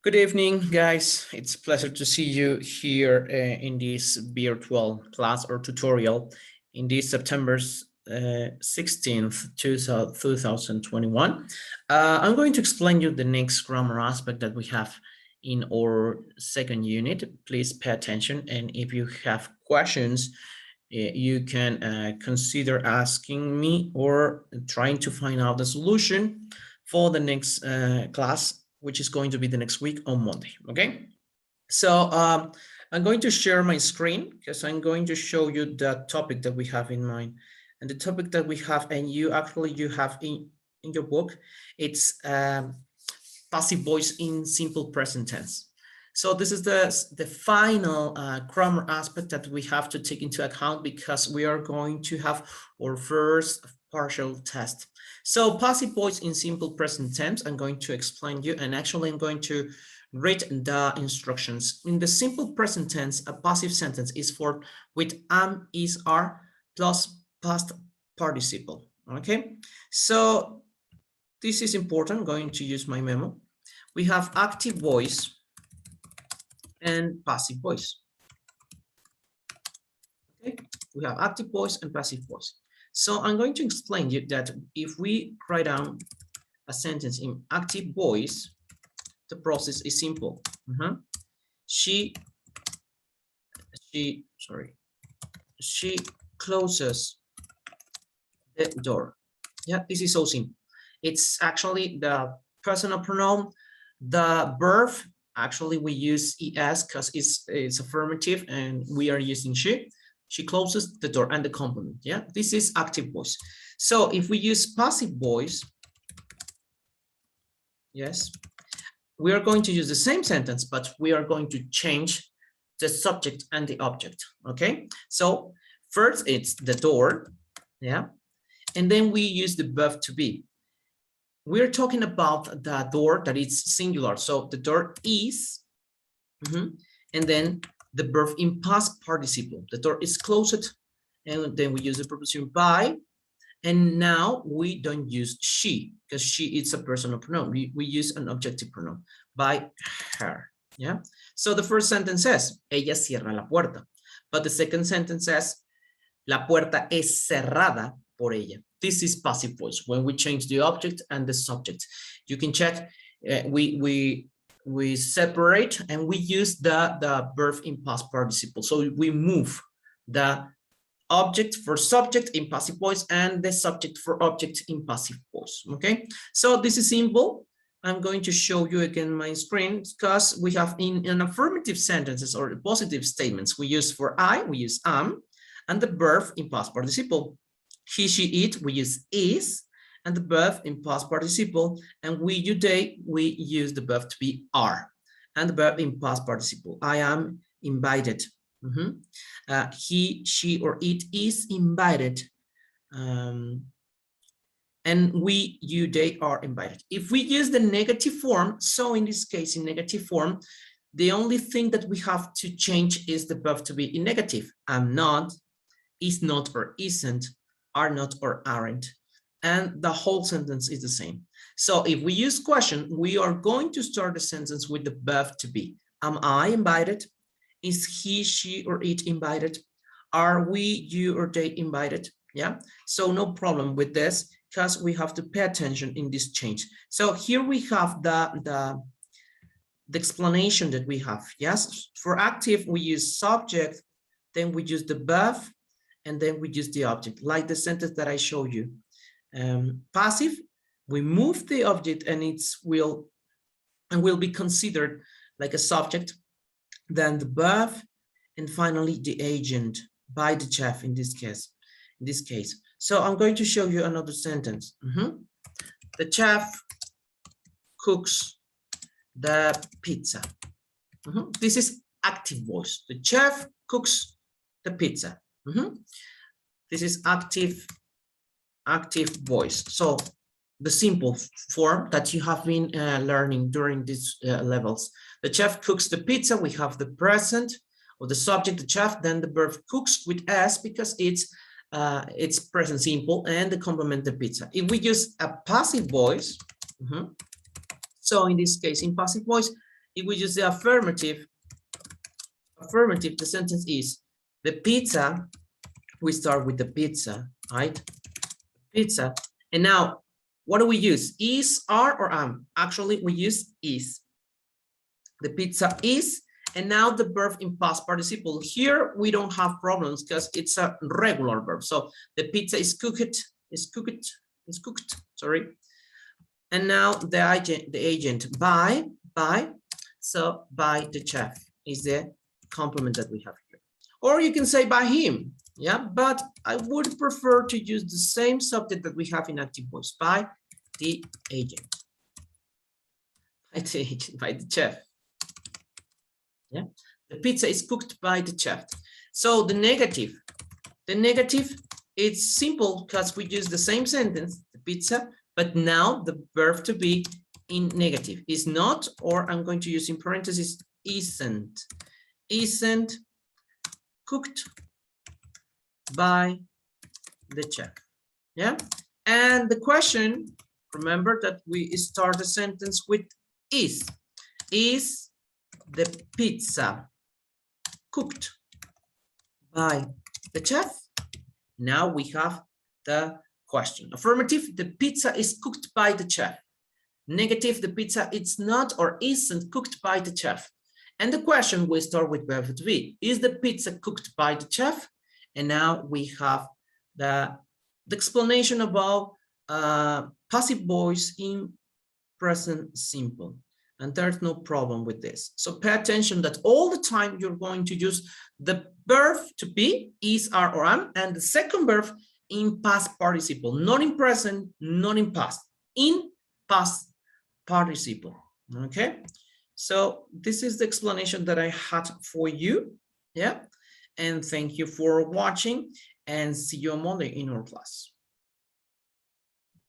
Good evening, guys. It's a pleasure to see you here in this virtual class or tutorial in this September 16th, 2021. I'm going to explain you the next grammar aspect that we have in our second unit. Please pay attention, and if you have questions, you can consider asking me or trying to find out the solution for the next class, which is going to be the next week on Monday. Okay, so I'm going to share my screen because I'm going to show you the topic that we have in mind. And the topic that we have, and you have in your book, it's passive voice in simple present tense. So this is the final grammar aspect that we have to take into account because we are going to have our first partial test. So passive voice in simple present tense, I'm going to explain you, and actually I'm going to read the instructions. In the simple present tense, a passive sentence is formed with am, is, are, plus past participle, okay? So this is important. I'm going to use my memo. We have active voice and passive voice. Okay, we have active voice and passive voice. So I'm going to explain you that if we write down a sentence in active voice, the process is simple. She closes the door. Yeah, this is so simple. It's actually the personal pronoun, the verb. Actually, we use es because it's affirmative, and we are using she. She closes the door, and the complement. Yeah, this is active voice. So if we use passive voice, yes, we are going to use the same sentence, but we are going to change the subject and the object. Okay, so first it's the door, yeah, and then we use the verb to be. We're talking about the door that is singular. So the door is, and then the verb in past participle. The door is closed, and then we use the preposition by. And now we don't use she because she is a personal pronoun. We use an objective pronoun, by her. Yeah. So the first sentence says, ella cierra la puerta. But the second sentence says, la puerta es cerrada por ella. This is passive voice when we change the object and the subject. You can check. We separate and we use the verb in past participle. So we move the object for subject in passive voice and the subject for object in passive voice. Okay, so this is simple. I'm going to show you again my screen because we have in affirmative sentences or positive statements, we use for I, we use am, and the verb in past participle. He, she, it, we use is, and the verb in past participle, and we, you, they, we use the verb to be are, and the verb in past participle. I am invited. He, she, or it is invited. And we, you, they are invited. If we use the negative form, so in this case, in negative form, the only thing that we have to change is the verb to be in negative. I'm not, is not or isn't, are not or aren't. And the whole sentence is the same. So if we use question, we are going to start the sentence with the verb to be. Am I invited? Is he, she, or it invited? Are we, you, or they invited? Yeah, so no problem with this because we have to pay attention in this change. So here we have the explanation that we have. Yes, for active, we use subject, then we use the verb, and then we use the object, like the sentence that I showed you. Passive, we move the object and will be considered like a subject, then the verb, and finally the agent by the chef in this case. So I'm going to show you another sentence. The chef cooks the pizza. This is active voice. The chef cooks the pizza. This is active voice. So the simple form that you have been learning during these levels. The chef cooks the pizza. We have the present of the subject, the chef, then the verb cooks with s because it's present simple, and the complement the pizza. If we use a passive voice, so in this case, in passive voice, if we use the affirmative, the sentence is the pizza. We start with the pizza, right? Pizza. And now, what do we use? Is, are, or am? Actually, we use is. The pizza is, and now the verb in past participle. Here, we don't have problems because it's a regular verb. So the pizza is cooked, sorry. And now the agent by, so by the chef is the complement that we have here. Or you can say by him, yeah, but I would prefer to use the same subject that we have in active voice, by the agent. By the agent, by the chef. Yeah, the pizza is cooked by the chef. So the negative, it's simple because we use the same sentence, the pizza, but now the verb to be in negative is not, or I'm going to use in parentheses, isn't cooked by the chef. Yeah, and the question, remember that we start the sentence with is the pizza cooked by the chef? Now we have the question. Affirmative, the pizza is cooked by the chef. Negative, the pizza it's not or isn't cooked by the chef. And the question will start with verb to be. Is the pizza cooked by the chef? And now we have the explanation about passive voice in present simple. And there's no problem with this. So pay attention that all the time you're going to use the verb to be, is, are, or am, and the second verb in past participle, not in present, not in past, in past participle, okay? So this is the explanation that I had for you, yeah? And thank you for watching, and see you on Monday in our class.